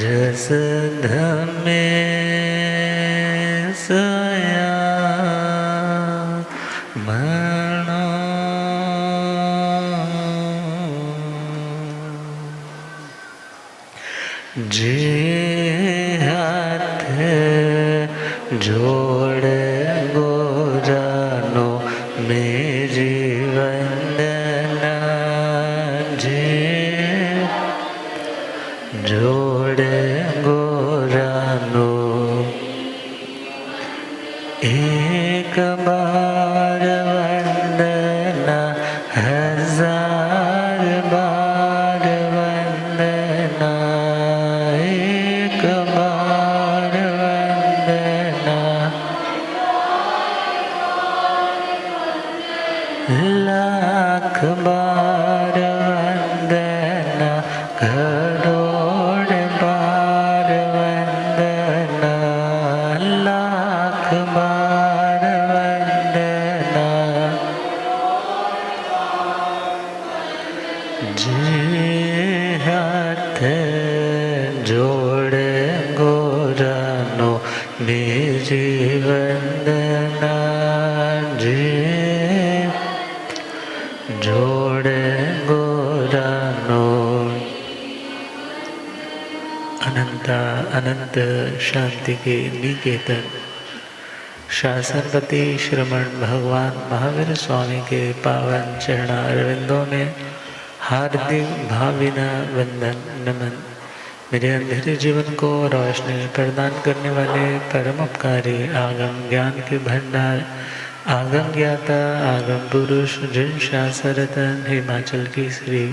रस धमे सया मणो जे हाथ जोड़ गोरानो मेरी वंदना जे जोड़ गोरानो एक बार वंदना हजार बार वंदना एक बार वंदना लाख बार वंदना करोड़ बार वंदना लाख बार वंदना जे हाथ जोड़ गोरानो मेरी वंदना जे जोड़ गोरानो। अनंत अनंत शांति के निकेतन शासनपति श्रमण भगवान महावीर स्वामी के पावन चरणारविंदों में हार्दिक भावना वंदन नमन। मेरे अंधेरे जीवन को रोशनी प्रदान करने वाले परम उपकारी आगम ज्ञान के भंडार आगम ज्ञाता आगम पुरुष जिन शासरतन हिमाचल की श्री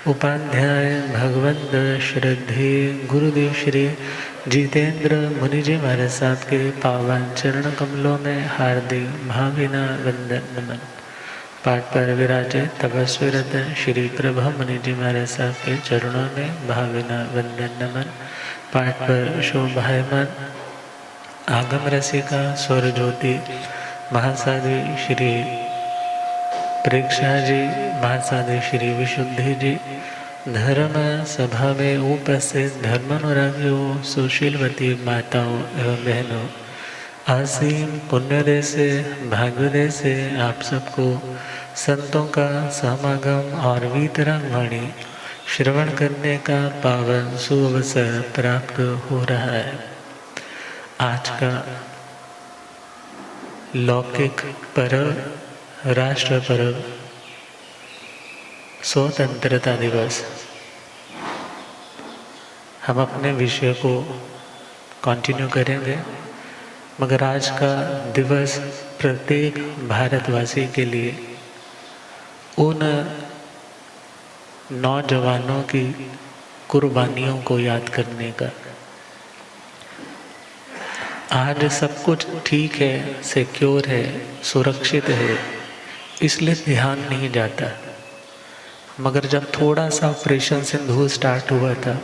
उपाध्याय भगवंत श्रद्धे गुरुदेव श्री जितेंद्र मुनि जी महाराज साहब के पावन चरण कमलों में हार्दिक भावना वंदन नमन। पाठ पर विराजित तपस्वी रतन श्री प्रभा मुनि जी महाराज साहब के चरणों में भावना वंदन नमन। पाठ पर शोभायमान आगम रसिका स्वर ज्योति महासाध्वी श्री परीक्षा जी महासाध्वी श्री विशुद्धि जी धर्म सभा में उपस्थित धर्मानुरागियों सुशीलवती माताओं एवं बहनों असीम पुण्योदय से भाग्योदय से आप सबको संतों का समागम और वीतराग वाणी श्रवण करने का पावन सुअवसर प्राप्त हो रहा है। आज का लौकिक पर्व राष्ट्र पर्व स्वतंत्रता दिवस हम अपने विषय को कंटिन्यू करेंगे, मगर आज का दिवस प्रत्येक भारतवासी के लिए उन नौजवानों की कुर्बानियों को याद करने का। आज सब कुछ ठीक है, सिक्योर है, सुरक्षित है, इसलिए ध्यान नहीं जाता। मगर जब थोड़ा सा ऑपरेशन सिंदूर स्टार्ट हुआ था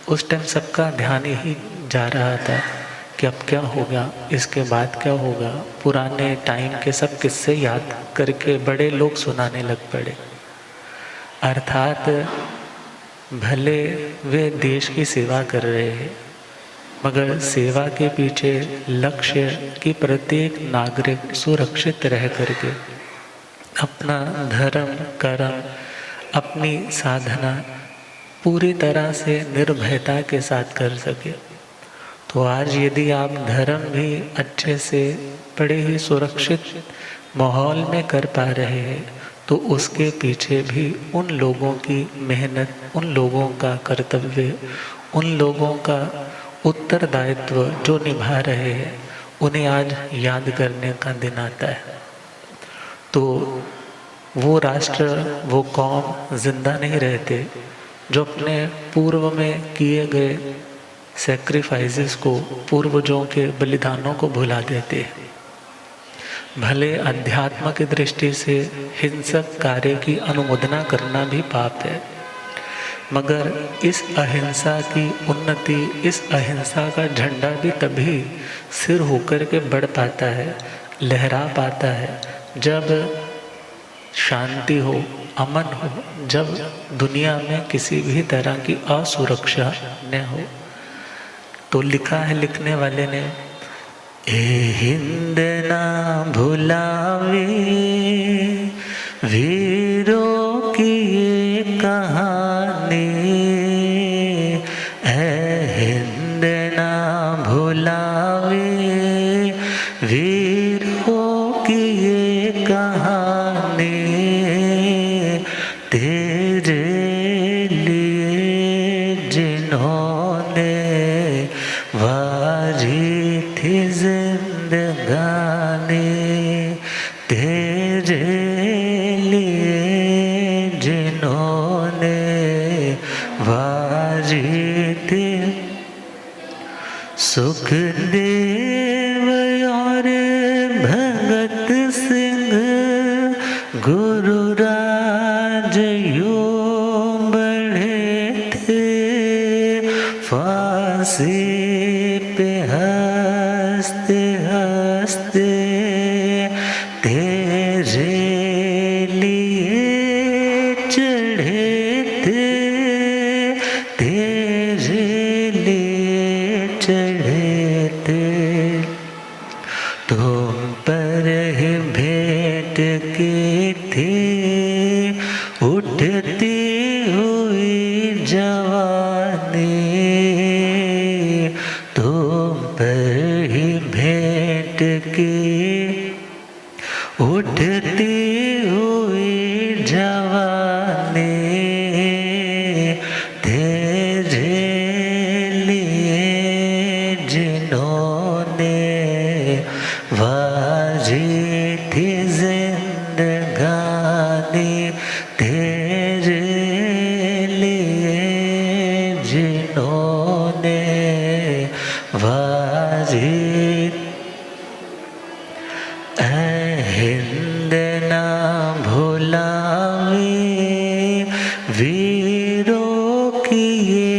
उस टाइम सबका ध्यान यही जा रहा था कि अब क्या होगा, इसके बाद क्या होगा। पुराने टाइम के सब किस्से याद करके बड़े लोग सुनाने लग पड़े। अर्थात भले वे देश की सेवा कर रहे हैं, मगर सेवा के पीछे लक्ष्य कि प्रत्येक नागरिक सुरक्षित रह करके अपना धर्म कर्म अपनी साधना पूरी तरह से निर्भयता के साथ कर सके। तो आज यदि आप धर्म भी अच्छे से बड़े ही सुरक्षित माहौल में कर पा रहे हैं तो उसके पीछे भी उन लोगों की मेहनत, उन लोगों का कर्तव्य, उन लोगों का उत्तरदायित्व जो निभा रहे हैं उन्हें आज याद करने का दिन आता है। तो वो राष्ट्र वो कौम जिंदा नहीं रहते जो अपने पूर्व में किए गए सैक्रिफाइसेस को, पूर्वजों के बलिदानों को भुला देते हैं। भले अध्यात्म की दृष्टि से हिंसक कार्य की अनुमोदना करना भी पाप है, मगर इस अहिंसा की उन्नति, इस अहिंसा का झंडा भी तभी सिर होकर के बढ़ पाता है, लहरा पाता है जब शांति हो, अमन हो, जब दुनिया में किसी भी तरह की असुरक्षा न हो। तो लिखा है लिखने वाले ने, ए हिंद ना भुलावे वीरों की ये कहानी, ए हिंद ना भुलावे वीरों की ये कहानी, तेरे लिए जिन्होंने वारी थी जिंदगानी, तेरे लिए जिन्होंने वारी थी। सुखदेव और भगत सिंह गुरु राज यूं बढ़े थे, फांसी पे हंसते हंसते तेरे लिए चढ़े थे, तेरे लिए चढ़े थे। तुम पर ही भेंट की थी उठती हुई जवानी, तुम पर ही भेंट की उठती हुई जवानी, तेरे लिए जिन्होंने वारी थी जिंदगानी, तेरे लिए जिन्होंने वारी। हिंद ना भुलावे वीरों की ये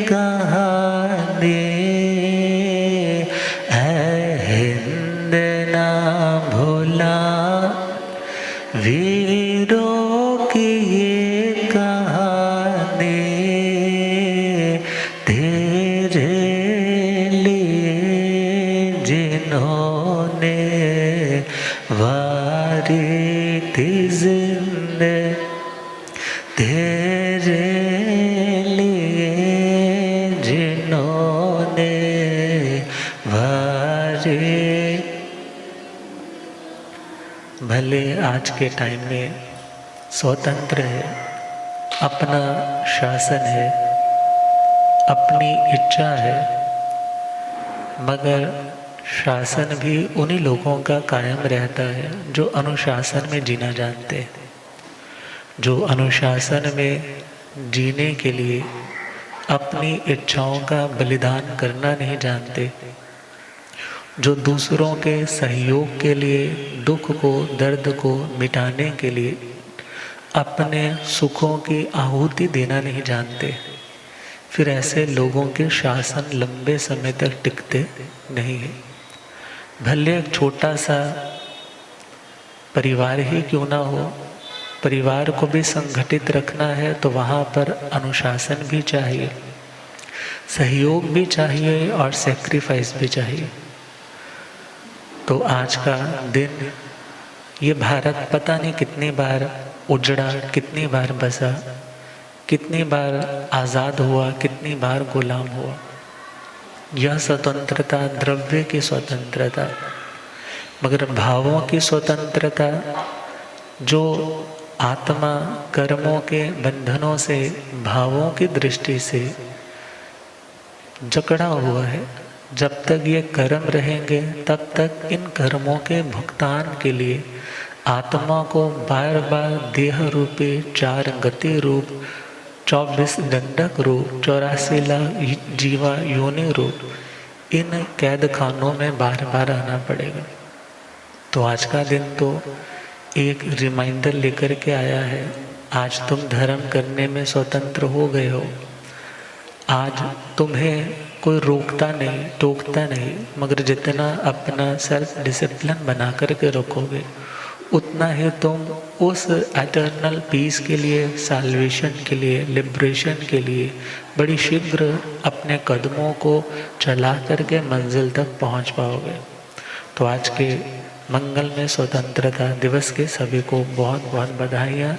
कहानी, हिंद ना भुला वीरों की ये कहानी, तेरे लिए जिन्होंने वारी थी जिंदे, तेरे लिए जिन्होंने वारी। भले आज के टाइम में स्वतंत्र है, अपना शासन है, अपनी इच्छा है, मगर शासन भी उन्हीं लोगों का कायम रहता है जो अनुशासन में जीना जानते हैं, जो अनुशासन में जीने के लिए अपनी इच्छाओं का बलिदान करना नहीं जानते, जो दूसरों के सहयोग के लिए दुख को दर्द को मिटाने के लिए अपने सुखों की आहुति देना नहीं जानते, फिर ऐसे लोगों के शासन लंबे समय तक टिकते नहीं है। भले एक छोटा सा परिवार ही क्यों ना हो, परिवार को भी संगठित रखना है तो वहाँ पर अनुशासन भी चाहिए, सहयोग भी चाहिए और सेक्रीफाइस भी चाहिए। तो आज का दिन ये भारत पता नहीं कितनी बार उजड़ा, कितनी बार बसा, कितनी बार आज़ाद हुआ, कितनी बार गुलाम हुआ। यह स्वतंत्रता द्रव्य की स्वतंत्रता, मगर भावों की स्वतंत्रता जो आत्मा कर्मों के बंधनों से भावों की दृष्टि से जकड़ा हुआ है, जब तक ये कर्म रहेंगे तब तक इन कर्मों के भुगतान के लिए आत्मा को बार बार देह रूपी 4 गति रूप, 24 दंडक रूप, 84 लाख जीवा योनि रूप इन कैद खानों में बार बार आना पड़ेगा। तो आज का दिन तो एक रिमाइंडर लेकर के आया है, आज तुम धर्म करने में स्वतंत्र हो गए हो। आज तुम्हें कोई रोकता नहीं, टोकता नहीं, मगर जितना अपना सेल्फ डिसिप्लिन बना करके रखोगे उतना ही तुम उस एटर्नल पीस के लिए, साल्वेशन के लिए, लिबरेशन के लिए बड़ी शीघ्र अपने कदमों को चला करके मंजिल तक पहुंच पाओगे। तो आज के मंगल में स्वतंत्रता दिवस के सभी को बहुत बहुत बधाइयाँ।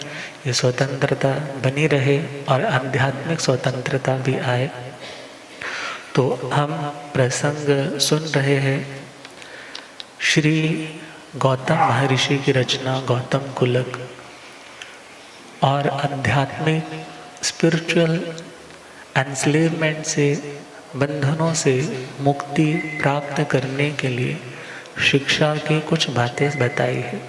ये स्वतंत्रता बनी रहे और आध्यात्मिक स्वतंत्रता भी आए। तो हम प्रसंग सुन रहे हैं श्री गौतम महर्षि की रचना गौतम कुलक, और आध्यात्मिक स्पिरिचुअल एंस्लेवमेंट से, बंधनों से मुक्ति प्राप्त करने के लिए शिक्षा की कुछ बातें बताई है।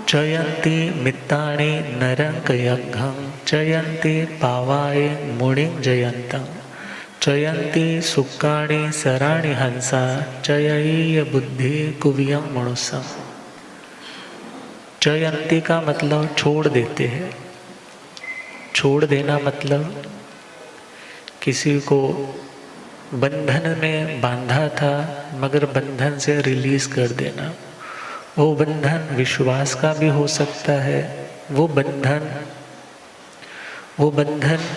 चयन्ति मित्तानि नरं यज्ञं चयन्ति पावाय मुनिं जयन्तं चयन्ति सुक्काणि सराणि हंसा चयैय बुद्धि कुवियं मनुष्यं। चयन्ति का मतलब छोड़ देते हैं। छोड़ देना मतलब किसी को बंधन में बांधा था मगर बंधन से रिलीज कर देना। वो बंधन विश्वास का भी हो सकता है, वो बंधन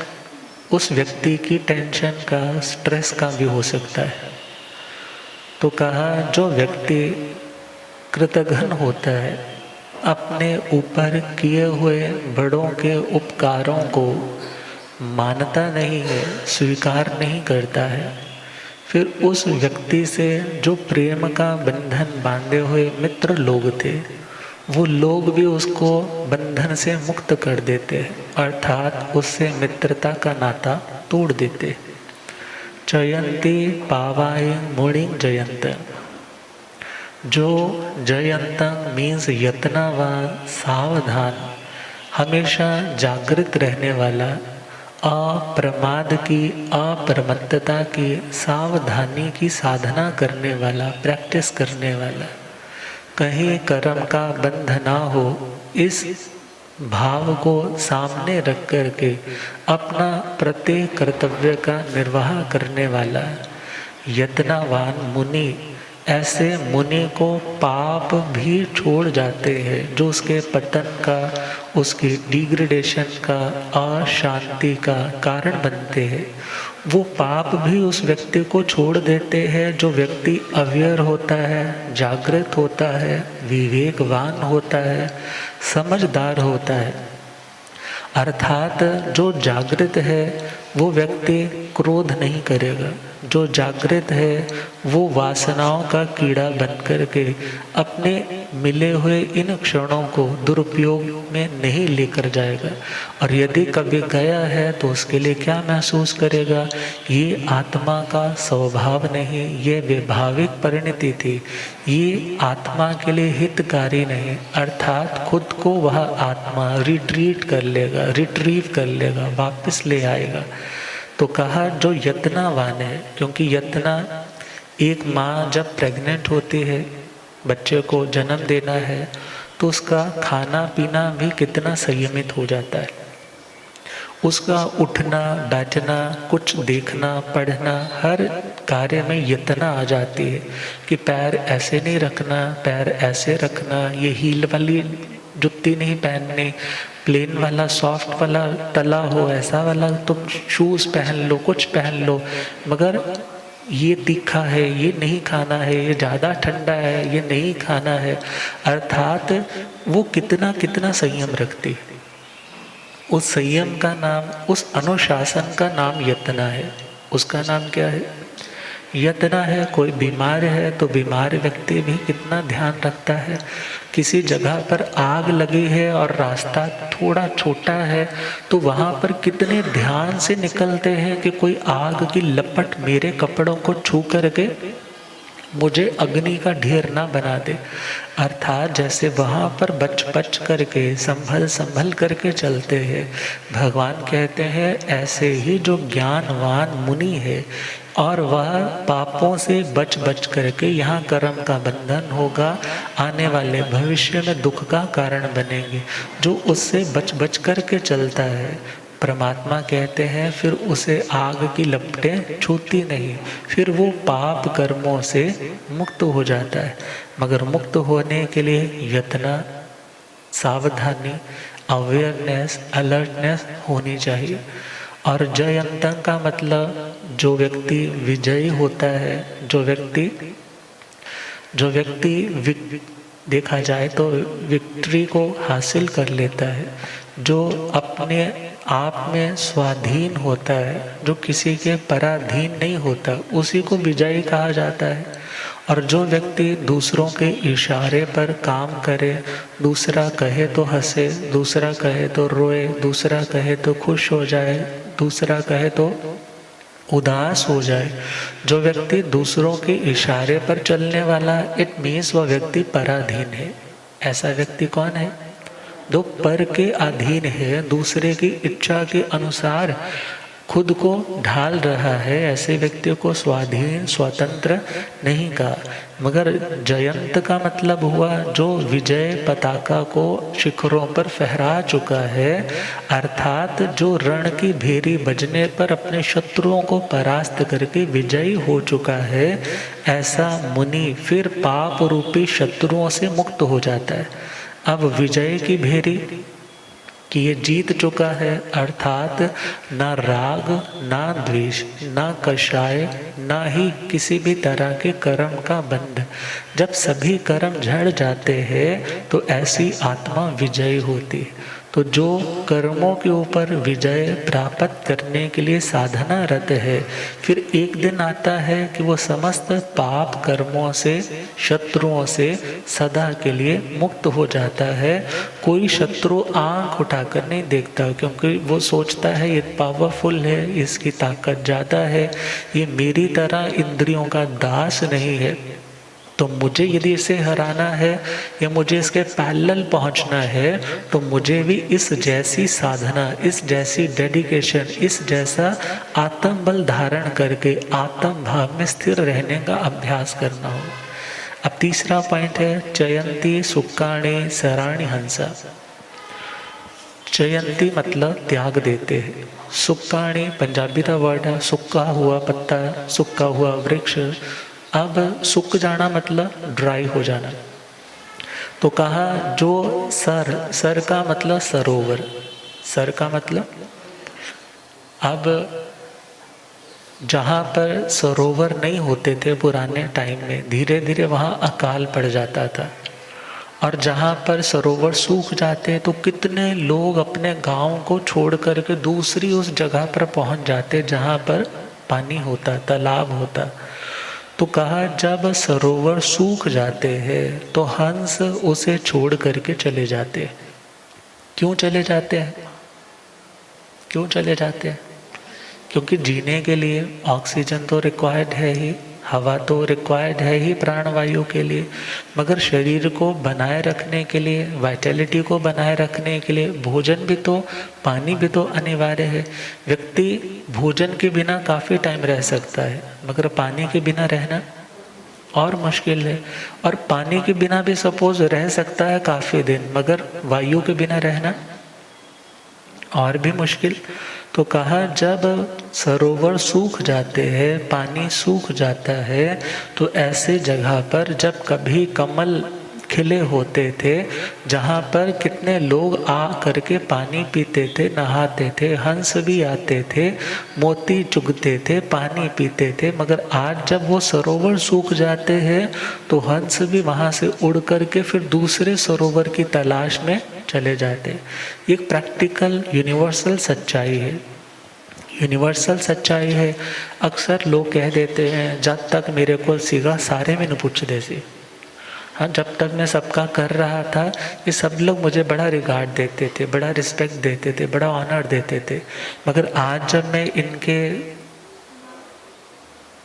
उस व्यक्ति की टेंशन का, स्ट्रेस का भी हो सकता है। तो कहा जो व्यक्ति कृतघ्न होता है, अपने ऊपर किए हुए बड़ों के उपकारों को मानता नहीं है, स्वीकार नहीं करता है, फिर उस व्यक्ति से जो प्रेम का बंधन बांधे हुए मित्र लोग थे, वो लोग भी उसको बंधन से मुक्त कर देते हैं, अर्थात उससे मित्रता का नाता तोड़ देते। चयन्ति पावाय मुनिं जयन्तं। जो जयन्तं मीन्स यत्नवान, सावधान, हमेशा जागृत रहने वाला, अप्रमाद की, अप्रमत्तता की, सावधानी की साधना करने वाला, प्रैक्टिस करने वाला, कहीं कर्म का बंध ना हो, इस भाव को सामने रख करके अपना प्रत्येक कर्तव्य का निर्वाह करने वाला यत्नवान मुनि। ऐसे मुनि को पाप भी छोड़ जाते हैं, जो उसके पतन का, उसकी डिग्रेडेशन का, अशांति का कारण बनते हैं। वो पाप भी उस व्यक्ति को छोड़ देते हैं। जो व्यक्ति अवेयर होता है, जागृत होता है, विवेकवान होता है, समझदार होता है, अर्थात जो जागृत है वो व्यक्ति क्रोध नहीं करेगा। जो जागृत है वो वासनाओं का कीड़ा बन करके अपने मिले हुए इन क्षणों को दुरुपयोग में नहीं लेकर जाएगा, और यदि कभी गया है तो उसके लिए क्या महसूस करेगा, ये आत्मा का स्वभाव नहीं, ये वैभाविक परिणति थी, ये आत्मा के लिए हितकारी नहीं, अर्थात खुद को वह आत्मा रिट्रीट कर लेगा, रिट्रीव कर लेगा, वापस ले आएगा। तो कहा जो यत्नवान है, क्योंकि यत्ना, एक माँ जब प्रेग्नेंट होती है, बच्चे को जन्म देना है, तो उसका खाना पीना भी कितना संयमित हो जाता है। उसका उठना बैठना, कुछ देखना पढ़ना, हर कार्य में यत्ना आ जाती है कि पैर ऐसे नहीं रखना, पैर ऐसे रखना, ये हील वाली जुत्ती नहीं पहननी, प्लेन वाला सॉफ्ट वाला तला हो, ऐसा वाला तुम शूज़ पहन लो, कुछ पहन लो, मगर ये तीखा है, ये नहीं खाना है, ये ज़्यादा ठंडा है, ये नहीं खाना है। अर्थात वो कितना कितना संयम रखती है। उस संयम का नाम, उस अनुशासन का नाम यत्ना है। उसका नाम क्या है? यत्ना है। कोई बीमार है तो बीमार व्यक्ति भी कितना ध्यान रखता है। किसी जगह पर आग लगी है और रास्ता थोड़ा छोटा है तो वहाँ पर कितने ध्यान से निकलते हैं कि कोई आग की लपट मेरे कपड़ों को छू करके मुझे अग्नि का ढेर ना बना दे। अर्थात जैसे वहाँ पर बच बच करके, संभल संभल करके चलते हैं, भगवान कहते हैं ऐसे ही जो ज्ञानवान मुनि है और वह पापों से बच बच करके, यहाँ कर्म का बंधन होगा, आने वाले भविष्य में दुख का कारण बनेंगे, जो उससे बच बच करके चलता है, परमात्मा कहते हैं फिर उसे आग की लपटें छूती नहीं, फिर वो पाप कर्मों से मुक्त हो जाता है। मगर मुक्त होने के लिए यत्न, सावधानी, अवेयरनेस, अलर्टनेस होनी चाहिए। और जयंतं का मतलब जो व्यक्ति विजयी होता है, जो व्यक्ति देखा जाए तो विक्ट्री को हासिल कर लेता है, जो अपने आप में स्वाधीन होता है, जो किसी के पराधीन नहीं होता, उसी को विजयी कहा जाता है। और जो व्यक्ति दूसरों के इशारे पर काम करे, दूसरा कहे तो हंसे, दूसरा कहे तो रोए, दूसरा कहे तो खुश हो जाए, दूसरा कहे तो उदास हो जाए, जो व्यक्ति दूसरों के इशारे पर चलने वाला, इट मीन्स वह व्यक्ति पराधीन है। ऐसा व्यक्ति कौन है? जो पर के अधीन है, दूसरे की इच्छा के अनुसार खुद को ढाल रहा है, ऐसे व्यक्ति को स्वाधीन, स्वतंत्र नहीं कहा। मगर जयंत का मतलब हुआ जो विजय पताका को शिखरों पर फहरा चुका है, अर्थात जो रण की भेरी बजने पर अपने शत्रुओं को परास्त करके विजयी हो चुका है, ऐसा मुनि फिर पाप रूपी शत्रुओं से मुक्त हो जाता है। अब विजय की भेरी कि ये जीत चुका है, अर्थात ना राग, ना द्वेष, ना कषाय, ना ही किसी भी तरह के कर्म का बंध। जब सभी कर्म झड़ जाते हैं तो ऐसी आत्मा विजयी होती है। तो जो कर्मों के ऊपर विजय प्राप्त करने के लिए साधनारत है, फिर एक दिन आता है कि वो समस्त पाप कर्मों से, शत्रुओं से सदा के लिए मुक्त हो जाता है। कोई शत्रु आंख उठाकर नहीं देखता, क्योंकि वो सोचता है ये पावरफुल है, इसकी ताकत ज़्यादा है, ये मेरी तरह इंद्रियों का दास नहीं है, तो मुझे यदि इसे हराना है या मुझे इसके पैरेलल पहुंचना है, तो मुझे भी इस जैसी साधना, इस जैसी डेडिकेशन, इस जैसा आत्म बल धारण करके आत्म भाव में स्थिर रहने का अभ्यास करना हो। अब तीसरा पॉइंट है चयंती सुक्काणी सराणी हंसा। चयंती मतलब त्याग देते हैं, सुक्काणी पंजाबी का वर्ड है, सूखा हुआ पत्ता, सूखा हुआ वृक्ष। अब सूख जाना मतलब ड्राई हो जाना। तो कहा जो सर का मतलब सरोवर, सर का मतलब, अब जहाँ पर सरोवर नहीं होते थे पुराने टाइम में, धीरे धीरे वहाँ अकाल पड़ जाता था। और जहाँ पर सरोवर सूख जाते तो कितने लोग अपने गांव को छोड़ करके दूसरी उस जगह पर पहुँच जाते जहाँ पर पानी होता, तालाब होता। तो कहा जब सरोवर सूख जाते हैं तो हंस उसे छोड़ करके चले जाते हैं। क्यों चले जाते हैं? क्यों चले जाते हैं? क्योंकि जीने के लिए ऑक्सीजन तो रिक्वायर्ड है ही, हवा तो रिक्वायर्ड है ही प्राणवायु के लिए, मगर शरीर को बनाए रखने के लिए, वाइटैलिटी को बनाए रखने के लिए भोजन भी तो, पानी भी तो अनिवार्य है। व्यक्ति भोजन के बिना काफ़ी टाइम रह सकता है, मगर पानी के बिना रहना और मुश्किल है। और पानी के बिना भी सपोज रह सकता है काफ़ी दिन, मगर वायु के बिना रहना और भी मुश्किल। तो कहा जब सरोवर सूख जाते हैं, पानी सूख जाता है, तो ऐसे जगह पर जब कभी कमल खिले होते थे, जहाँ पर कितने लोग आ करके पानी पीते थे, नहाते थे, हंस भी आते थे, मोती चुगते थे, पानी पीते थे, मगर आज जब वो सरोवर सूख जाते हैं तो हंस भी वहाँ से उड़ करके फिर दूसरे सरोवर की तलाश में चले जाते हैं। एक प्रैक्टिकल यूनिवर्सल सच्चाई है, यूनिवर्सल सच्चाई है। अक्सर लोग कह देते हैं जब तक मेरे को सीगा सारे में न पूछ दे सी। हाँ, जब तक मैं सबका कर रहा था ये सब लोग मुझे बड़ा रिगार्ड देते थे, बड़ा रिस्पेक्ट देते थे, बड़ा ऑनर देते थे, मगर आज जब मैं इनके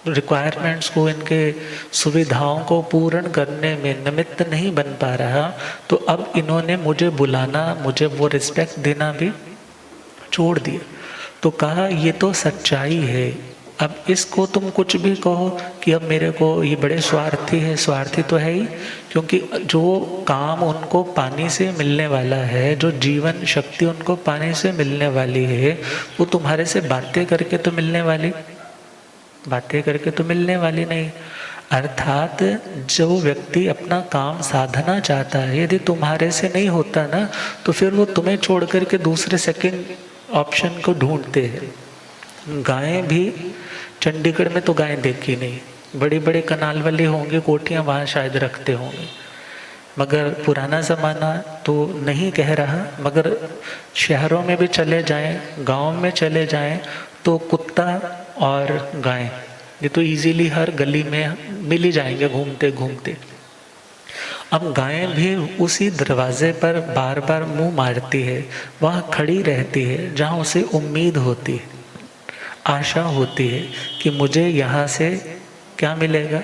रिक्वायरमेंट्स को, इनके सुविधाओं को पूर्ण करने में निमित्त नहीं बन पा रहा, तो अब इन्होंने मुझे बुलाना, मुझे वो रिस्पेक्ट देना भी छोड़ दिया। तो कहा ये तो सच्चाई है, अब इसको तुम कुछ भी कहो कि अब मेरे को ये बड़े स्वार्थी है, स्वार्थी तो है ही, क्योंकि जो काम उनको पानी से मिलने वाला है, जो जीवन शक्ति उनको पानी से मिलने वाली है, वो तुम्हारे से बातें करके तो मिलने वाली, बातें करके तो मिलने वाली नहीं। अर्थात जो व्यक्ति अपना काम साधना चाहता है, यदि तुम्हारे से नहीं होता ना, तो फिर वो तुम्हें छोड़ करके दूसरे सेकंड ऑप्शन को ढूंढते हैं। गायें भी, चंडीगढ़ में तो गायें देखी नहीं, बड़ी बड़ी कनाल वाली होंगी, कोठियाँ वहाँ शायद रखते होंगे, मगर पुराना ज़माना तो नहीं कह रहा, मगर शहरों में भी चले जाएं, गांव में चले जाएं, तो कुत्ता और गाय ये तो इजीली हर गली में मिल ही जाएंगे घूमते घूमते। अब गायें भी उसी दरवाजे पर बार बार मुंह मारती है, वहाँ खड़ी रहती है जहाँ उसे उम्मीद होती है, आशा होती है कि मुझे यहाँ से क्या मिलेगा,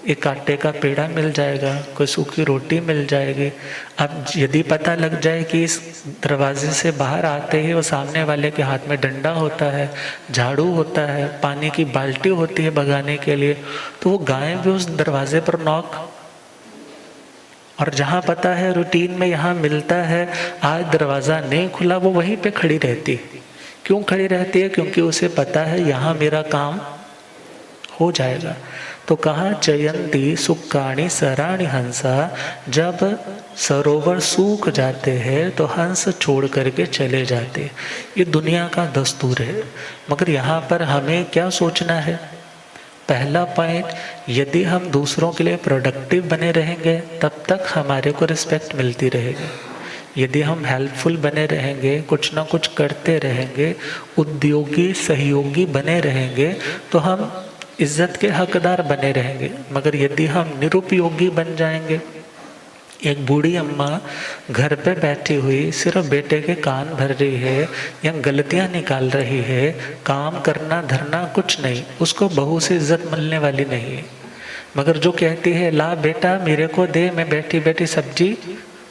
एक आटे का पेड़ा मिल जाएगा, कोई सूखी रोटी मिल जाएगी। अब यदि पता लग जाए कि इस दरवाजे से बाहर आते ही वो सामने वाले के हाथ में डंडा होता है, झाड़ू होता है, पानी की बाल्टी होती है भगाने के लिए, तो वो गाय भी उस दरवाजे पर नॉक, और जहाँ पता है रूटीन में यहाँ मिलता है, आज दरवाज़ा नहीं खुला, वो वहीं पे खड़ी रहती है। क्यों खड़ी रहती है? क्योंकि उसे पता है यहाँ मेरा काम हो जाएगा। तो कहा चयंती सुक्काणी सराणी हंसा, जब सरोवर सूख जाते हैं तो हंस छोड़ करके चले जाते। ये दुनिया का दस्तूर है। मगर यहाँ पर हमें क्या सोचना है? पहला पॉइंट, यदि हम दूसरों के लिए प्रोडक्टिव बने रहेंगे तब तक हमारे को रिस्पेक्ट मिलती रहेगी। यदि हम हेल्पफुल बने रहेंगे, कुछ ना कुछ करते रहेंगे, उद्योगी सहयोगी बने रहेंगे, तो हम इज्जत के हकदार बने रहेंगे। मगर यदि हम निरुपयोगी बन जाएंगे, एक बूढ़ी अम्मा घर पे बैठी हुई सिर्फ बेटे के कान भर रही है या गलतियां निकाल रही है, काम करना धरना कुछ नहीं, उसको बहू से इज्जत मिलने वाली नहीं है। मगर जो कहती है ला बेटा मेरे को दे, मैं बैठी बैठी सब्जी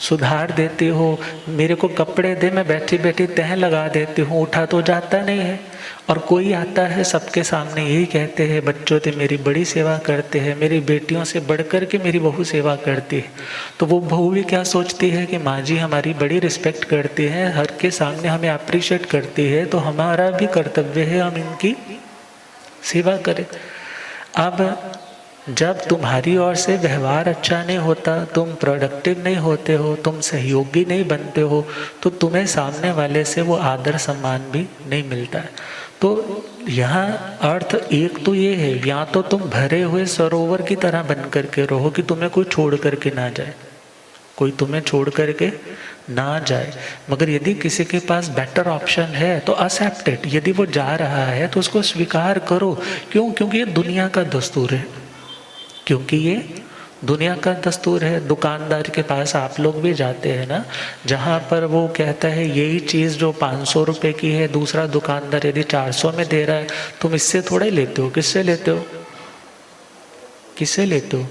सुधार देती हूँ, मेरे को कपड़े दे, मैं बैठी बैठी तह लगा देती हूँ, उठा तो जाता नहीं है। और कोई आता है सबके सामने यही कहते हैं बच्चों ते मेरी बड़ी सेवा करते हैं, मेरी बेटियों से बढ़कर के मेरी बहू सेवा करती है। तो वो बहू भी क्या सोचती है कि माँ जी हमारी बड़ी रिस्पेक्ट करती है, हर के सामने हमें अप्रिशिएट करती है, तो हमारा भी कर्तव्य है हम इनकी सेवा करें। अब जब तुम्हारी ओर से व्यवहार अच्छा नहीं होता, तुम प्रोडक्टिव नहीं होते हो, तुम सहयोगी नहीं बनते हो, तो तुम्हें सामने वाले से वो आदर सम्मान भी नहीं मिलता है। तो यहाँ अर्थ एक तो ये है, या तो तुम भरे हुए सरोवर की तरह बन करके रहो कि तुम्हें कोई छोड़ करके ना जाए, कोई तुम्हें छोड़ करके ना जाए। मगर यदि किसी के पास बेटर ऑप्शन है तो एक्सेप्ट इट। यदि वो जा रहा है तो उसको स्वीकार करो। क्यों? क्योंकि ये दुनिया का दस्तूर है, क्योंकि ये दुनिया का दस्तूर है। दुकानदार के पास आप लोग भी जाते हैं ना, जहाँ पर वो कहता है यही चीज़ जो 500 रुपये की है, दूसरा दुकानदार यदि 400 में दे रहा है, तुम इससे थोड़ा ही लेते हो। किससे लेते हो? किससे लेते हो?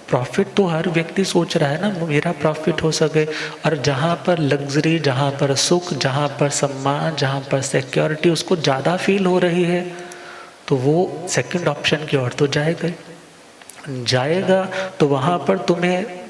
प्रॉफिट तो हर व्यक्ति सोच रहा है ना मेरा प्रॉफिट हो सके। और जहाँ पर लग्जरी, जहाँ पर सुख, जहाँ पर सम्मान, जहाँ पर सिक्योरिटी उसको ज़्यादा फील हो रही है, तो वो सेकंड ऑप्शन की ओर तो जाएगा। तो वहाँ पर तुम्हें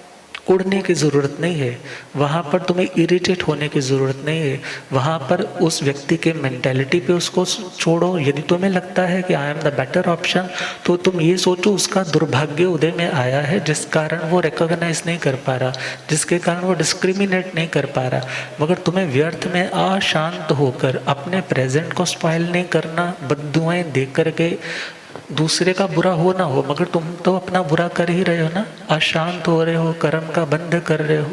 उड़ने की ज़रूरत नहीं है, वहाँ पर तुम्हें इरिटेट होने की ज़रूरत नहीं है। वहाँ पर उस व्यक्ति के मेंटालिटी पे उसको छोड़ो। यदि तुम्हें लगता है कि I am the better option, तो तुम ये सोचो उसका दुर्भाग्य उदय में आया है जिस कारण वो रिकॉग्नाइज नहीं कर पा रहा, जिसके कारण वो डिस्क्रिमिनेट नहीं कर पा रहा। मगर तुम्हें व्यर्थ में अशांत होकर अपने प्रेजेंट को स्पॉइल नहीं करना, बद्दुआएं दे करके दूसरे का बुरा हो ना हो, मगर तुम तो अपना बुरा कर ही रहे हो ना, अशांत हो रहे हो, कर्म का बंध कर रहे हो।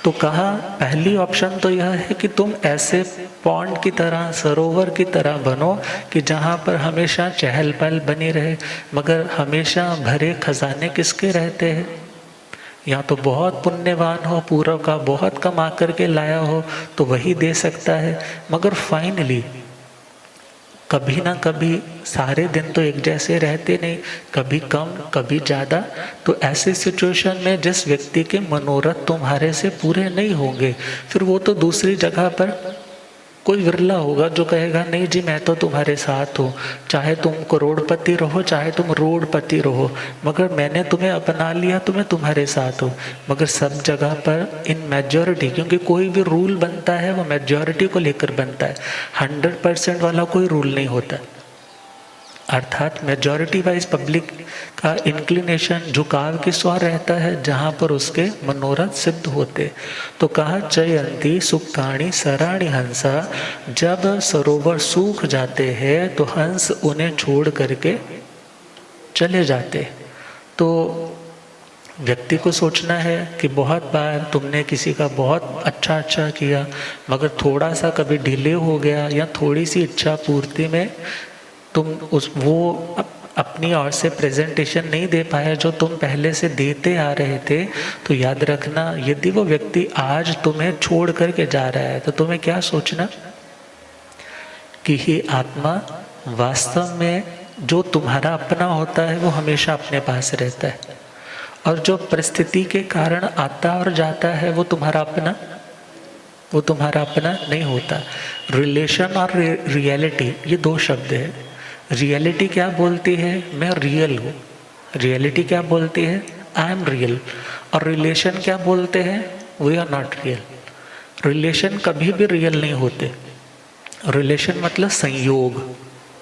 तो कहा पहली ऑप्शन तो यह है कि तुम ऐसे पॉन्ड की तरह, सरोवर की तरह बनो कि जहाँ पर हमेशा चहल पहल बनी रहे। मगर हमेशा भरे खजाने किसके रहते हैं? या तो बहुत पुण्यवान हो, पूर्व का बहुत कमा करके लाया हो तो वही दे सकता है। मगर फाइनली कभी ना कभी सारे दिन तो एक जैसे रहते नहीं, कभी कम कभी ज़्यादा। तो ऐसे सिचुएशन में जिस व्यक्ति के मनोरथ तुम्हारे से पूरे नहीं होंगे, फिर वो तो दूसरी जगह पर कोई विरला होगा जो कहेगा नहीं जी मैं तो तुम्हारे साथ हूँ, चाहे तुम करोड़पति रहो चाहे तुम रोडपति रहो, मगर मैंने तुम्हें अपना लिया तो मैं तुम्हारे साथ हूँ। मगर सब जगह पर इन मेजॉरिटी, क्योंकि कोई भी रूल बनता है वो मेजॉरिटी को लेकर बनता है, 100% वाला कोई रूल नहीं होता। अर्थात मेजॉरिटी वाइज पब्लिक का इंक्लिनेशन झुकाव किस ओर रहता है, जहाँ पर उसके मनोरथ सिद्ध होते। तो कहा चयंती सुप्ताणी सराणी हंसा, जब सरोवर सूख जाते हैं तो हंस उन्हें छोड़ करके चले जाते। तो व्यक्ति को सोचना है कि बहुत बार तुमने किसी का बहुत अच्छा किया, मगर थोड़ा सा कभी डिले हो गया या थोड़ी सी इच्छा पूर्ति में तुम वो अपनी ओर से प्रेजेंटेशन नहीं दे पाया जो तुम पहले से देते आ रहे थे, तो याद रखना यदि वो व्यक्ति आज तुम्हें छोड़ करके जा रहा है तो तुम्हें क्या सोचना कि हे आत्मा, वास्तव में जो तुम्हारा अपना होता है वो हमेशा अपने पास रहता है, और जो परिस्थिति के कारण आता और जाता है वो तुम्हारा अपना नहीं होता। रिलेशन और रियलिटी ये दो शब्द है। रियलिटी क्या बोलती है, मैं रियल हूँ। रियलिटी क्या बोलती है, आई एम रियल। और रिलेशन क्या बोलते हैं, we are not real. Relation कभी भी रियल नहीं होते। रिलेशन मतलब संयोग।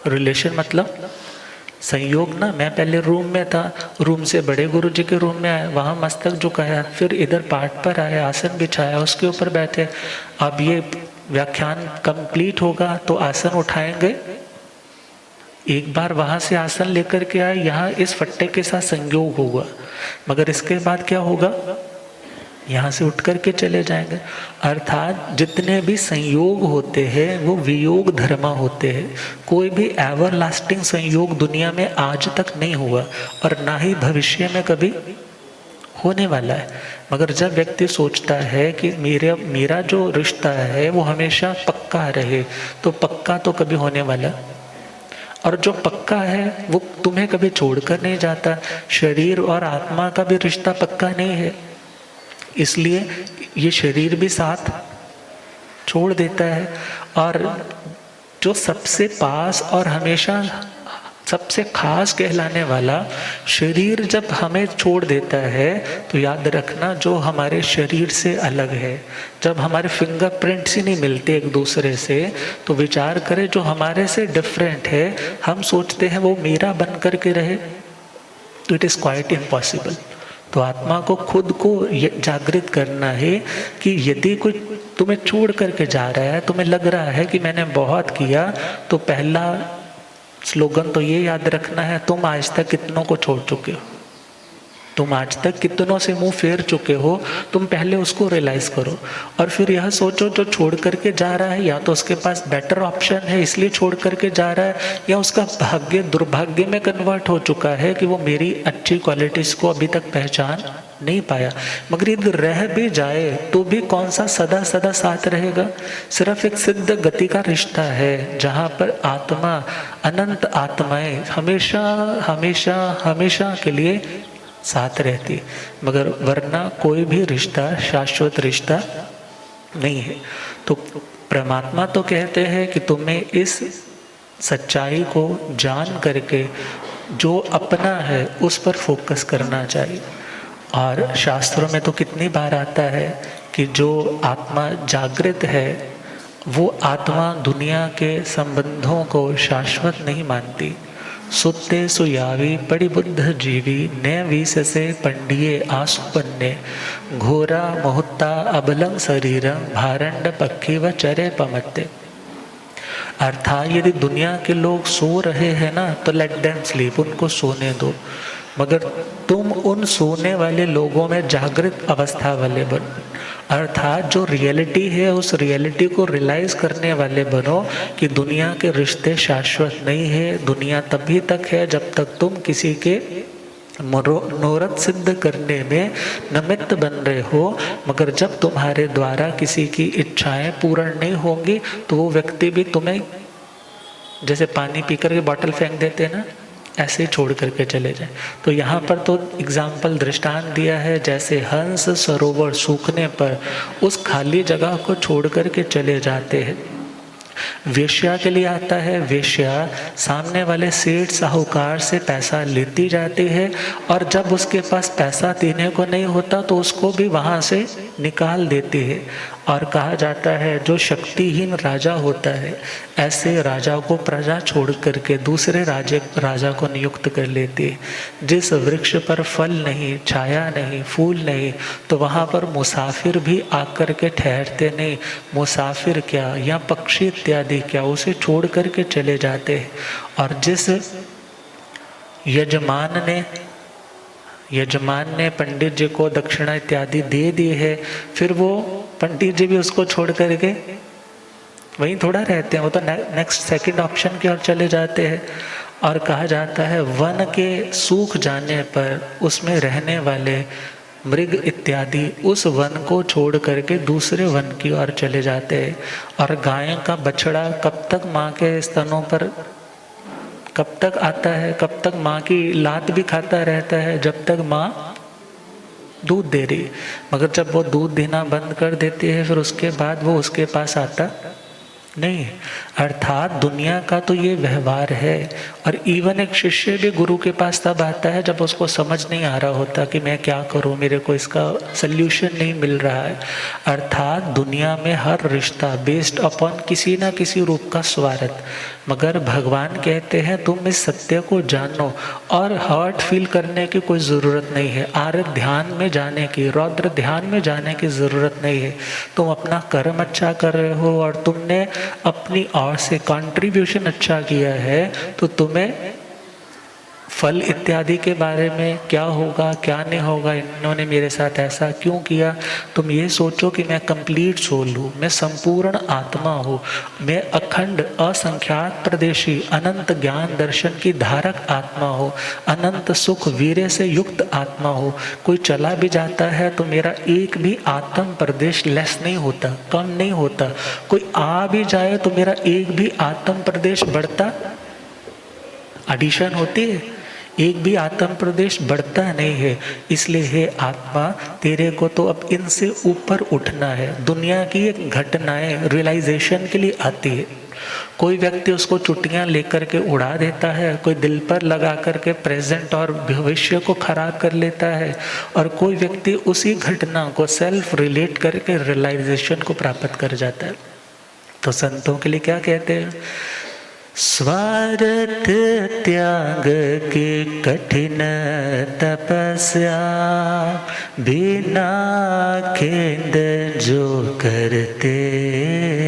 रिलेशन मतलब संयोग ना। मैं पहले रूम में था, रूम से बड़े गुरु जी के रूम में आया, वहाँ मस्तक झुकाया, फिर इधर पाठ पर आया, आसन बिछाया, उसके ऊपर बैठे। अब ये व्याख्यान कंप्लीट होगा तो आसन उठाएंगे, एक बार वहाँ से आसन लेकर के आए, यहाँ इस फट्टे के साथ संयोग होगा, मगर इसके बाद क्या होगा, यहाँ से उठ करके चले जाएंगे। अर्थात जितने भी संयोग होते हैं वो वियोग धर्म होते हैं। कोई भी एवर लास्टिंग संयोग दुनिया में आज तक नहीं हुआ और ना ही भविष्य में कभी होने वाला है। मगर जब व्यक्ति सोचता है कि मेरा जो रिश्ता है वो हमेशा पक्का रहे, तो पक्का तो कभी होने वाला, और जो पक्का है वो तुम्हें कभी छोड़कर नहीं जाता। शरीर और आत्मा का भी रिश्ता पक्का नहीं है, इसलिए ये शरीर भी साथ छोड़ देता है। और जो सबसे पास और हमेशा सबसे खास कहलाने वाला शरीर जब हमें छोड़ देता है, तो याद रखना जो हमारे शरीर से अलग है, जब हमारे फिंगरप्रिंट्स ही नहीं मिलते एक दूसरे से, तो विचार करें जो हमारे से डिफरेंट है, हम सोचते हैं वो मेरा बन करके रहे, तो इट इज़ क्वाइट इम्पॉसिबल। तो आत्मा को खुद को जागृत करना है कि यदि कोई तुम्हें छोड़ करके जा रहा है, तुम्हें लग रहा है कि मैंने बहुत किया, तो पहला स्लोगन तो ये याद रखना है, तुम आज तक कितनों को छोड़ चुके हो, तुम आज तक कितनों से मुंह फेर चुके हो, तुम पहले उसको रियलाइज करो। और फिर यह सोचो जो छोड़ करके जा रहा है या तो उसके पास बेटर ऑप्शन है इसलिए छोड़ करके जा रहा है, या उसका भाग्य दुर्भाग्य में कन्वर्ट हो चुका है कि वो मेरी अच्छी क्वालिटीज को अभी तक पहचान नहीं पाया। मगर यदि रह भी जाए तो भी कौन सा सदा सदा साथ रहेगा। सिर्फ एक सिद्ध गति का रिश्ता है जहाँ पर आत्मा, अनंत आत्माएं हमेशा हमेशा हमेशा के लिए साथ रहती, मगर वरना कोई भी रिश्ता शाश्वत रिश्ता नहीं है। तो परमात्मा तो कहते हैं कि तुम्हें इस सच्चाई को जान करके जो अपना है उस पर फोकस करना चाहिए। और शास्त्रों में तो कितनी बार आता है कि जो आत्मा जागृत है वो आत्मा दुनिया के संबंधों को शाश्वत नहीं मानती। सुत्ते सुयावी पड़ी बुद्ध जीवी ने वीस से पंडिये आंसू बन्ने, घोरा मुहुत्ता अबलंग शरीरम भारंड पक्षी व चरे पमत्ते। अर्थात यदि दुनिया के लोग सो रहे हैं ना, तो लेट देम स्लीप, उनको सोने दो, मगर तुम उन सोने वाले लोगों में जागृत अवस्था वाले बनो। अर्थात जो रियलिटी है उस रियलिटी को रियलाइज करने वाले बनो कि दुनिया के रिश्ते शाश्वत नहीं है। दुनिया तभी तक है जब तक तुम किसी के मनोरथ सिद्ध करने में निमित्त बन रहे हो, मगर जब तुम्हारे द्वारा किसी की इच्छाएं पूर्ण नहीं होंगी तो वो व्यक्ति भी तुम्हें जैसे पानी पीकर के बॉटल फेंक देते हैं ना, ऐसे ही छोड़ करके चले जाए। तो यहाँ पर तो एग्जाम्पल दृष्टांत दिया है, जैसे हंस सरोवर सूखने पर उस खाली जगह को छोड़ करके चले जाते हैं, वेश्या के लिए आता है, वेश्या सामने वाले सेठ साहूकार से पैसा लेती जाती है और जब उसके पास पैसा देने को नहीं होता तो उसको भी वहाँ से निकाल देती है। और कहा जाता है जो शक्तिहीन राजा होता है ऐसे राजा को प्रजा छोड़ करके दूसरे राजा को नियुक्त कर लेती है। जिस वृक्ष पर फल नहीं, छाया नहीं, फूल नहीं, तो वहाँ पर मुसाफिर भी आकर के ठहरते नहीं। मुसाफिर क्या या पक्षी इत्यादि क्या उसे छोड़ करके चले जाते हैं। और जिस यजमान ने पंडित जी को दक्षिणा इत्यादि दे दी है, फिर वो पंडित जी भी उसको छोड़ करके वहीं थोड़ा रहते हैं, वो तो नेक्स्ट सेकंड ऑप्शन की ओर चले जाते हैं। और कहा जाता है वन के सूख जाने पर उसमें रहने वाले मृग इत्यादि उस वन को छोड़ करके दूसरे वन की ओर चले जाते हैं। और गाय का बछड़ा कब तक माँ के स्तनों पर कब तक आता है, कब तक माँ की लात भी खाता रहता है, जब तक माँ दूध दे रही। मगर जब वो दूध देना बंद कर देती है फिर उसके बाद वो उसके पास आता नहीं। अर्थात दुनिया का तो ये व्यवहार है। और इवन एक शिष्य भी गुरु के पास तब आता है जब उसको समझ नहीं आ रहा होता कि मैं क्या करूं, मेरे को इसका सल्यूशन नहीं मिल रहा है। अर्थात दुनिया में हर रिश्ता बेस्ड अपॉन किसी ना किसी रूप का स्वार्थ। मगर भगवान कहते हैं तुम इस सत्य को जानो और हर्ट फील करने की कोई ज़रूरत नहीं है, आर्य ध्यान में जाने की, रौद्र ध्यान में जाने की ज़रूरत नहीं है। तुम अपना कर्म अच्छा कर रहे हो और तुमने अपनी ओर से कंट्रीब्यूशन अच्छा किया है, तो तुम्हें फल इत्यादि के बारे में क्या होगा क्या नहीं होगा, इन्होंने मेरे साथ ऐसा क्यों किया, तुम ये सोचो कि मैं कंप्लीट सोल हूँ, मैं संपूर्ण आत्मा हूँ, मैं अखंड असंख्यात प्रदेशी अनंत ज्ञान दर्शन की धारक आत्मा हो, अनंत सुख वीर्य से युक्त आत्मा हो। कोई चला भी जाता है तो मेरा एक भी आत्म प्रदेश लेस नहीं होता, कम नहीं होता। कोई आ भी जाए तो मेरा एक भी आत्म प्रदेश बढ़ता, एडिशन होती है, एक भी आत्म प्रदेश बढ़ता नहीं है। इसलिए हे आत्मा तेरे को तो अब इनसे ऊपर उठना है। दुनिया की एक घटनाएं रियलाइजेशन के लिए आती है। कोई व्यक्ति उसको चुटियां लेकर के उड़ा देता है, कोई दिल पर लगा करके प्रेजेंट और भविष्य को खराब कर लेता है, और कोई व्यक्ति उसी घटना को सेल्फ रिलेट करके रियलाइजेशन को प्राप्त कर जाता है। तो संतों के लिए क्या कहते हैं, स्वार्थ त्याग की कठिन तपस्या, बिना खेद जो करते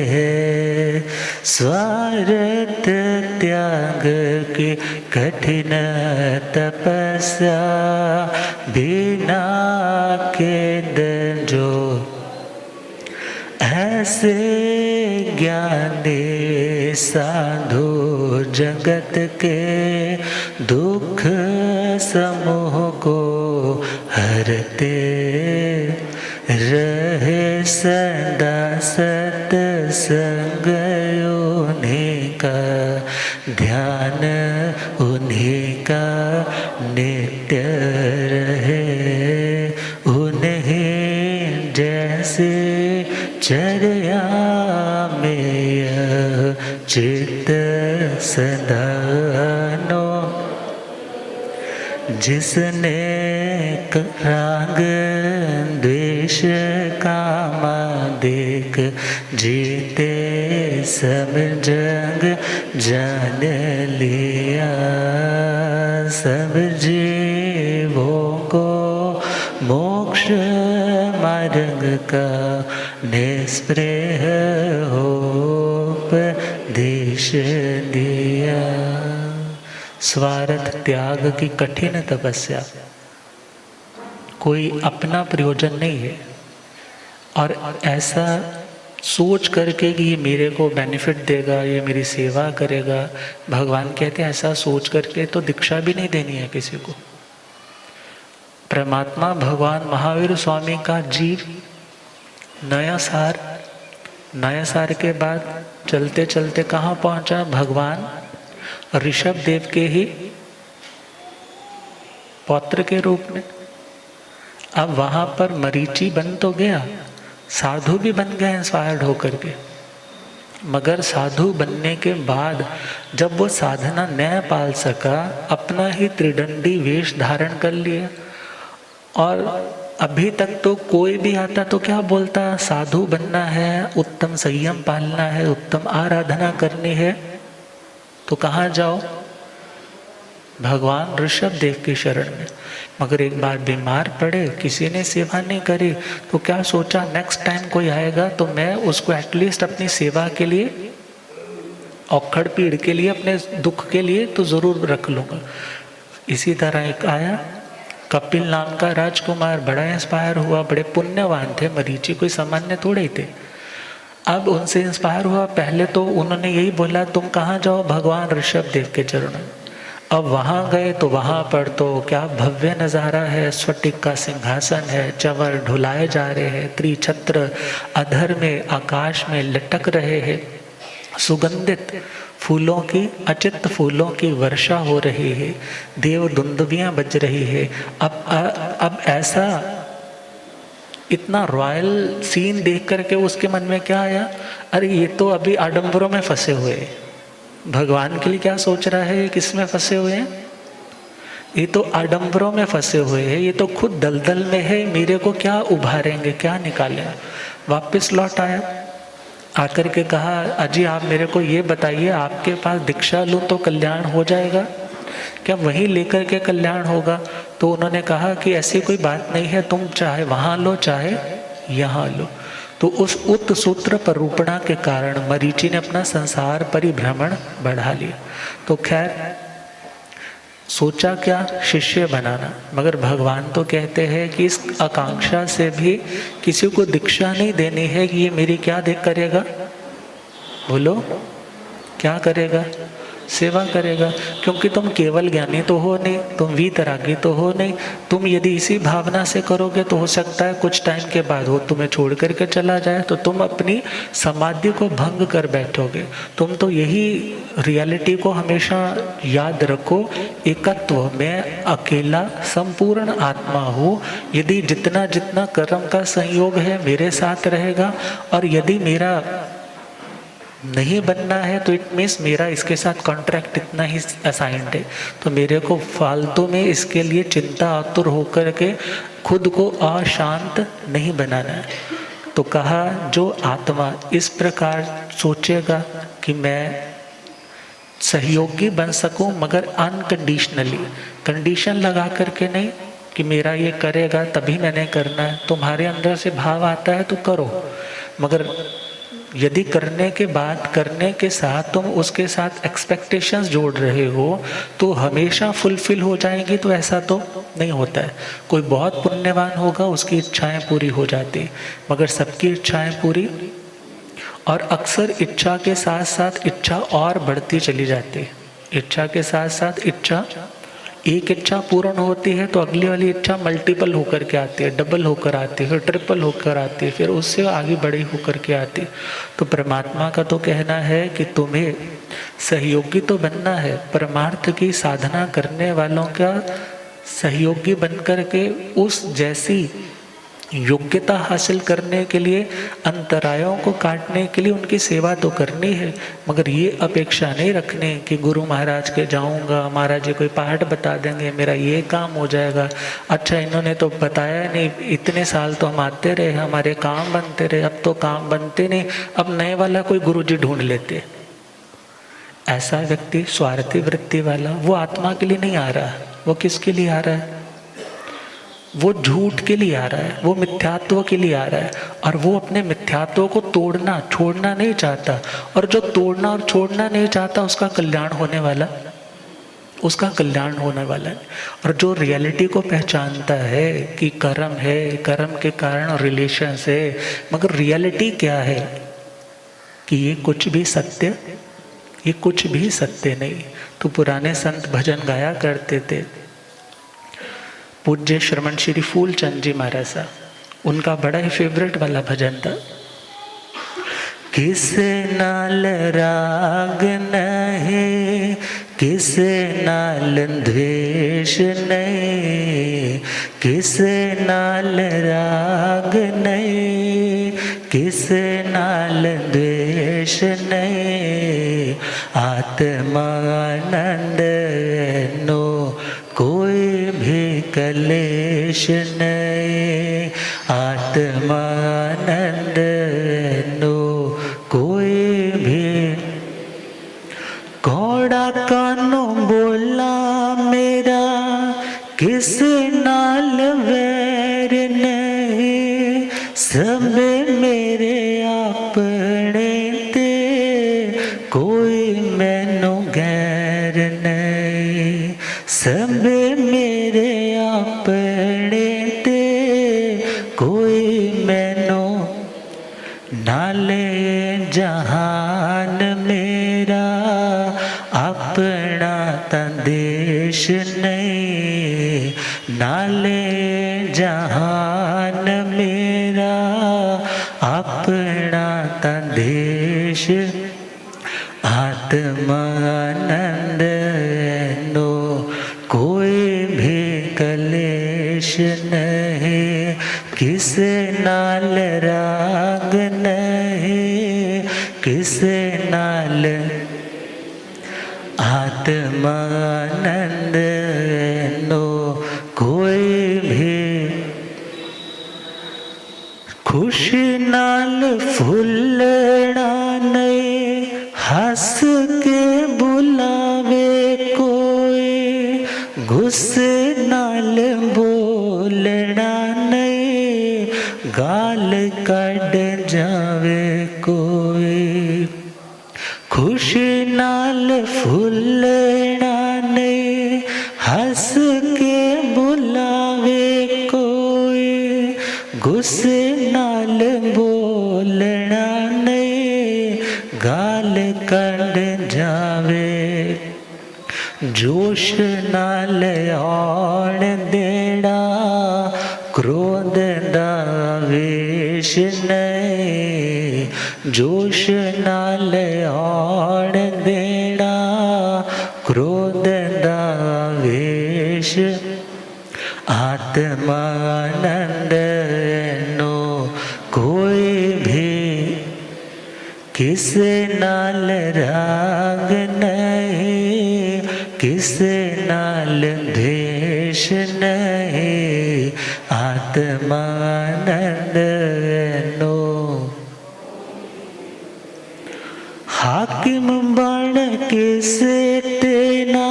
हैं। स्वार्थ त्याग की कठिन तपस्या, बिना खेद जो, ऐसे ज्ञानी साधु जगत के दुख समूह को हरते रहे। सदा सत्संग उन्हीं का, ध्यान उन्हीं का नित्य रहे। उन्हीं जैसे चर्या में यह चित्त सदा नो, जिसने राग द्वेष कामा देख जीते सब जग जान लिया। सब जीवों को मोक्ष मार्ग का निस्पृह उपदेश दिया। स्वार्थ त्याग की कठिन तपस्या, कोई अपना प्रयोजन नहीं है और ऐसा सोच करके कि ये मेरे को बेनिफिट देगा, ये मेरी सेवा करेगा। भगवान कहते हैं ऐसा सोच करके तो दीक्षा भी नहीं देनी है किसी को। परमात्मा भगवान महावीर स्वामी का जीव नया सार के बाद चलते चलते कहाँ पहुंचा, भगवान ऋषभ देव के ही पौत्र के रूप में। अब वहां पर मरीचि बन तो गया, साधु भी बन गए इंस्पायर्ड होकर के। मगर साधु बनने के बाद जब वो साधना न पाल सका, अपना ही त्रिदंडी वेश धारण कर लिया। और अभी तक तो कोई भी आता तो क्या बोलता, साधु बनना है, उत्तम संयम पालना है, उत्तम आराधना करनी है, तो कहाँ जाओ, भगवान ऋषभ देव की शरण में। मगर एक बार बीमार पड़े, किसी ने सेवा नहीं करी, तो क्या सोचा, नेक्स्ट टाइम कोई आएगा तो मैं उसको एटलीस्ट अपनी सेवा के लिए, औखड़ पीड़ के लिए, अपने दुख के लिए तो जरूर रख लूँगा। इसी तरह एक आया, कपिल नाम का राजकुमार, बड़ा इंस्पायर हुआ, बड़े पुण्यवान थे, मरीचि कोई सामान्य थोड़े ही थे। अब उनसे इंस्पायर हुआ, पहले तो उन्होंने यही बोला, तुम कहाँ जाओ, भगवान ऋषभ देव के चरणों। अब वहाँ गए तो वहाँ पर तो क्या भव्य नज़ारा है, स्फटिक का सिंहासन है, चंवर ढुलाए जा रहे हैं, त्रिछत्र अधर में आकाश में लटक रहे हैं, सुगंधित फूलों की, अचित फूलों की वर्षा हो रही है, देव दुंदुभियाँ बज रही है। अब ऐसा इतना रॉयल सीन देख करके उसके मन में क्या आया, अरे ये तो अभी आडंबरों में फंसे हुए हैं, भगवान के लिए क्या सोच रहा है, ये किस में फंसे हुए हैं, ये तो आडंबरों में फंसे हुए हैं, ये तो खुद दलदल में है, मेरे को क्या उभारेंगे, क्या निकालेंगे। वापस लौट आया, आकर के कहा, अजी आप मेरे को ये बताइए, आपके पास दीक्षा लूँ तो कल्याण हो जाएगा क्या, वहीं लेकर के कल्याण होगा। तो उन्होंने कहा कि ऐसी कोई बात नहीं है, तुम चाहे वहाँ लो चाहे यहाँ लो। तो उस उत सूत्र परूपणा के कारण मरीचि ने अपना संसार परिभ्रमण बढ़ा लिया। तो खैर सोचा क्या, शिष्य बनाना, मगर भगवान तो कहते हैं कि इस आकांक्षा से भी किसी को दीक्षा नहीं देनी है कि ये मेरी क्या देख करेगा, बोलो क्या करेगा, सेवा करेगा। क्योंकि तुम केवल ज्ञानी तो हो नहीं, तुम वीतरागी तो हो नहीं। तुम यदि इसी भावना से करोगे तो हो सकता है कुछ टाइम के बाद वो तुम्हें छोड़ करके चला जाए, तो तुम अपनी समाधि को भंग कर बैठोगे। तुम तो यही रियलिटी को हमेशा याद रखो, एकत्व, मैं अकेला संपूर्ण आत्मा हूँ। यदि जितना जितना कर्म का संयोग है मेरे साथ रहेगा, और यदि मेरा नहीं बनना है तो इट मीन्स मेरा इसके साथ कॉन्ट्रैक्ट इतना ही असाइंड है, तो मेरे को फालतू में इसके लिए चिंता आतुर होकर के खुद को अशांत नहीं बनाना है। तो कहा, जो आत्मा इस प्रकार सोचेगा कि मैं सहयोगी बन सकूं, मगर अनकंडीशनली, कंडीशन लगा करके नहीं कि मेरा ये करेगा तभी मैंने करना है, तुम्हारे अंदर से भाव आता है तो करो, मगर यदि करने के बाद, करने के साथ तुम उसके साथ एक्सपेक्टेशंस जोड़ रहे हो तो हमेशा फुलफिल हो जाएंगी, तो ऐसा तो नहीं होता है। कोई बहुत पुण्यवान होगा, उसकी इच्छाएं पूरी हो जाती, मगर सबकी इच्छाएं पूरी, और अक्सर इच्छा के साथ साथ इच्छा और बढ़ती चली जाती है। इच्छा के साथ साथ इच्छा, एक इच्छा पूर्ण होती है तो अगली वाली इच्छा मल्टीपल होकर के आती है, डबल होकर आती है, फिर ट्रिपल होकर आती है, फिर उससे आगे बड़ी होकर के आती है। तो परमात्मा का तो कहना है कि तुम्हें सहयोगी तो बनना है, परमार्थ की साधना करने वालों का सहयोगी बनकर के उस जैसी योग्यता हासिल करने के लिए, अंतरायों को काटने के लिए उनकी सेवा तो करनी है, मगर ये अपेक्षा नहीं रखनी कि गुरु महाराज के जाऊंगा, महाराज जी कोई पाठ बता देंगे, मेरा ये काम हो जाएगा। अच्छा, इन्होंने तो बताया नहीं, इतने साल तो हम आते रहे, हमारे काम बनते रहे, अब तो काम बनते नहीं, अब नए वाला कोई गुरु जी ढूंढ लेते। ऐसा व्यक्ति स्वार्थी वृत्ति वाला, वो आत्मा के लिए नहीं आ रहा, वो किसके लिए आ रहा है, वो झूठ के लिए आ रहा है, वो मिथ्यात्व के लिए आ रहा है, और वो अपने मिथ्यात्व को तोड़ना छोड़ना नहीं चाहता। और जो तोड़ना और छोड़ना नहीं चाहता, उसका कल्याण होने वाला, उसका कल्याण होने वाला है। और जो रियलिटी को पहचानता है कि कर्म है, कर्म के कारण रिलेशंस है, मगर रियलिटी क्या है कि ये कुछ भी सत्य, ये कुछ भी सत्य नहीं। तो पुराने संत भजन गाया करते थे, पूज्य श्रमण श्री फूलचंद जी महाराज साहब, उनका बड़ा ही फेवरेट वाला भजन था, किस नाल राग नहीं, किस नाल द्वेष नहीं, किस नाल राग नहीं, किस नाल द्वेष कलेश नहीं, आत्मानंद नो कोई भी कलेश नहीं, आत्मानंद नो कोई भी। घोड़ा कानों बोला मेरा किस नाल वैर नहीं, सब मेरे अपने ते कोई मैनू गैर नहीं, सब मेरे अपने ते कोई मैनू। नाले जहान मेरा अपना तंदेश नहीं, नाले जहान मेरा अपना तंदेश। आत्मानंद नो कोई भी कलेश नहीं, किसे नाल राग नहीं, किसे नाल। आत्मानंद नो कोई भी। खुशी नाल फुल्लना नहीं, हंस के बुलावे कोई, गुस्से नाल बोलना नहीं, गाल कढ़ जावे कोई। खुशी नाल फुल्लना नहीं, हंस के बुलावे कोई, गुस्से नाल बोलना नहीं, गाल कढ़ जावे। जोश नाल आण देना, क्रोध दा वेश नहीं, जोश नाल आण देना, क्रोध दा वेश। आत्मानंद नो कोई भी, किसे नाल राग नहीं, किसे नाल द्वेष नहीं, आत्मानंद नो। हाकिम बन किसे तेना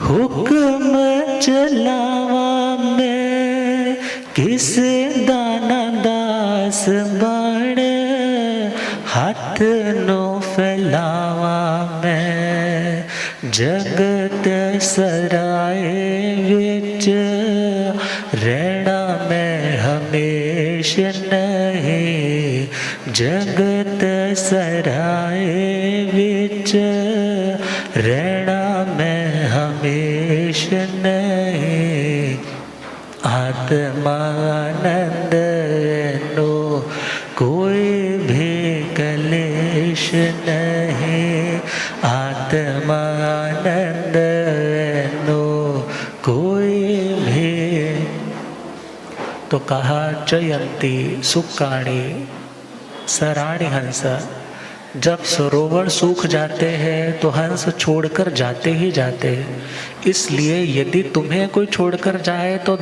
हुक्म चलावा मैं, किसे दाना दास बन हाथ नो फैलावा मैं। जगत सराए विच रहना मैं हमेश नहीं, जगत सराए विच रहना मैं हमेश नहीं, आत्मानंद नो कोई भी कलेश नहीं, आत्मानंद नो कोई भी। तो कहा जयंती सुकाणी सराणी हंस। जब सरोवर सूख जाते हैं तो हंस छोड़कर जाते ही जाते हैं, इसलिए यदि तुम्हें कोई छोड़कर जाए तो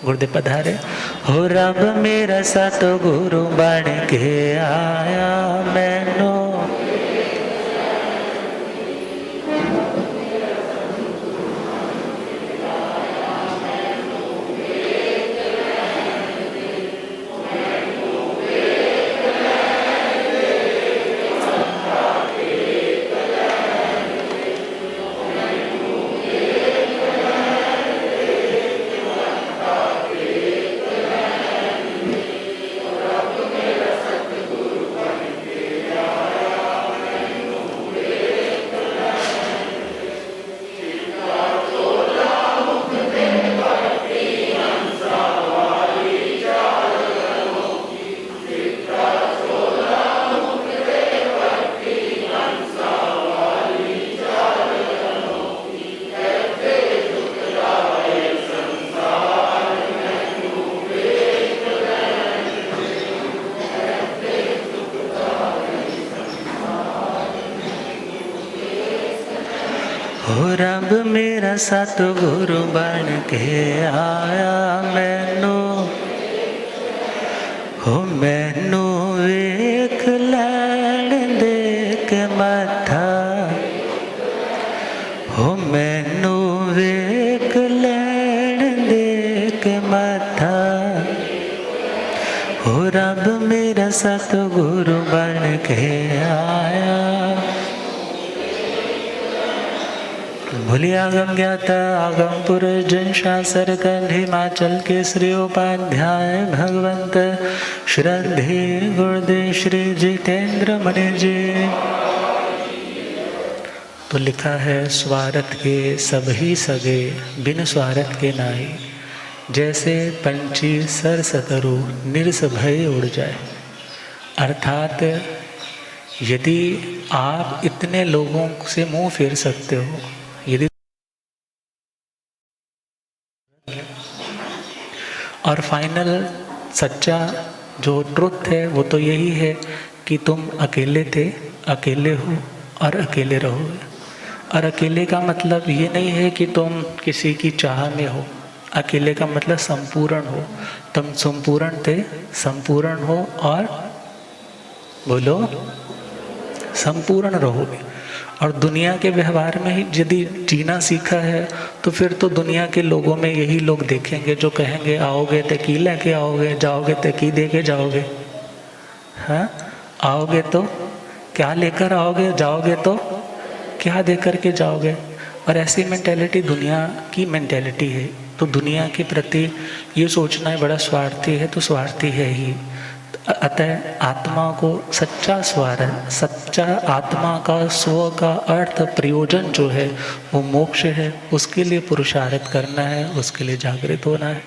गुरुदेव पधारे। हो रब मेरा सतगुरु बन के आया मैनो, रब मेरा सतगुरु बन के आया मैनू, हो मैनू वेख लैण दे के मथा, हो मैनू वेख लैण दे के मथा, हो रब मेरा सतगुरु बन के आया। भूलिया आगम ज्ञाता आगम पुरुष जन शासर कंठ हिमाचल के श्री उपाध्याय भगवंत श्रद्धे गुरुदेव श्री जितेंद्र मणि जी। तो लिखा है स्वार्थ के सभी सगे बिन स्वार्थ के नाई, जैसे पंछी सर सतरु निरस भय उड़ जाए। अर्थात यदि आप इतने लोगों से मुंह फेर सकते हो, यदि और फाइनल सच्चा जो ट्रुथ है वो तो यही है कि तुम अकेले थे, अकेले हो और अकेले रहोगे। और अकेले का मतलब ये नहीं है कि तुम किसी की चाह में हो, अकेले का मतलब संपूर्ण हो। तुम संपूर्ण थे, संपूर्ण हो और बोलो संपूर्ण रहोगे। और दुनिया के व्यवहार में ही यदि जीना सीखा है तो फिर तो दुनिया के लोगों में यही लोग देखेंगे जो कहेंगे आओगे तो की लेके आओगे, जाओगे तो की दे के जाओगे। हाँ, आओगे तो क्या लेकर आओगे, जाओगे तो क्या दे करके जाओगे। और ऐसी मेंटेलिटी दुनिया की मेंटेलिटी है। तो दुनिया के प्रति ये सोचना है बड़ा स्वार्थी है, तो स्वार्थी है ही। अतः आत्मा को सच्चा स्वार्थ, सच्चा आत्मा का स्व का अर्थ प्रयोजन जो है वो मोक्ष है। उसके लिए पुरुषार्थ करना है, उसके लिए जागृत होना है।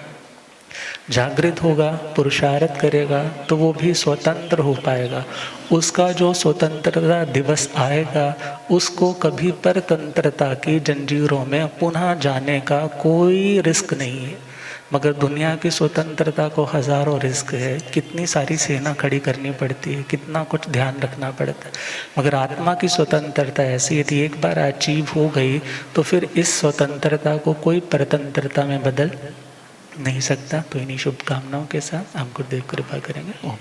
जागृत होगा, पुरुषार्थ करेगा तो वो भी स्वतंत्र हो पाएगा। उसका जो स्वतंत्रता दिवस आएगा उसको कभी परतंत्रता की जंजीरों में पुनः जाने का कोई रिस्क नहीं है। मगर दुनिया की स्वतंत्रता को हजारों रिस्क है, कितनी सारी सेना खड़ी करनी पड़ती है, कितना कुछ ध्यान रखना पड़ता है। मगर आत्मा की स्वतंत्रता ऐसी यदि एक बार अचीव हो गई तो फिर इस स्वतंत्रता को कोई परतंत्रता में बदल नहीं सकता। तो इन्हीं शुभकामनाओं के साथ हम गुरुदेव कृपा करेंगे। ओम।